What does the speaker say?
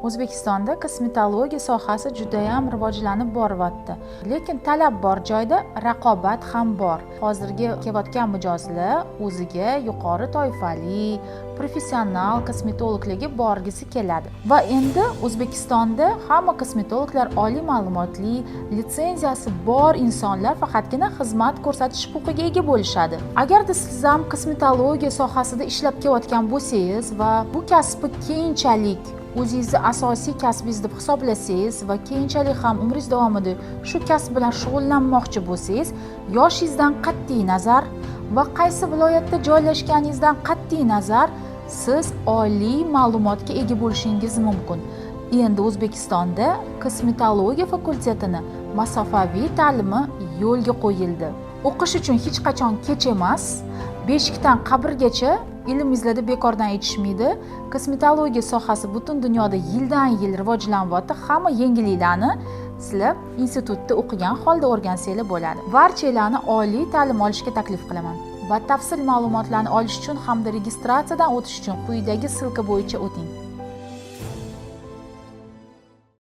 O'zbekistonda kosmetologiya sohasi juda ham rivojlanib boryapti. Lekin talab bor joyda raqobat ham bor. Hozirgi kelayotgan mijozlar o'ziga yuqori toifali, professional kosmetologlarga borgisi keladi. Va endi O'zbekistonda hamma kosmetologlar oliy ma'lumotli, litsenziyasi bor insonlar faqatgina xizmat ko'rsatish huquqiga ega bo'lishadi. Agarda siz ham kosmetologiya sohasida ishlab kelayotgan bo'lsangiz va bu kasbni keyinchalik o'zingizni asosiy kasbingiz deb hisoblasangiz va keyinchalik ham umringiz davomida shu kasb bilan shug'ullanmoqchi bo'lsangiz, yoshingizdan qat'iy nazar va qaysi viloyatda joylashganingizdan qat'iy nazar siz oliy ma'lumotga ega bo'lishingiz mumkin. Endi O'zbekistonda kosmetologiya fakultetini masofaviy ta'limi yo'lga qo'yildi. O'qish uchun hech qachon kech emas. Beshikdan qabrgacha ilm izladi bekordan yetishmaydi. Kosmetologiya sohasi butun dunyoda yildan yil rivojlanyapti. Hamma yangiliklarni sizlar institutda o'qigan holda o'rgansanglar bo'ladi. Barchalarni oliy ta'lim olishga taklif qilaman. Batafsil ma'lumotlarni olish uchun hamda registratsiyadan o'tish uchun quyidagi silka bo'yicha o'ting.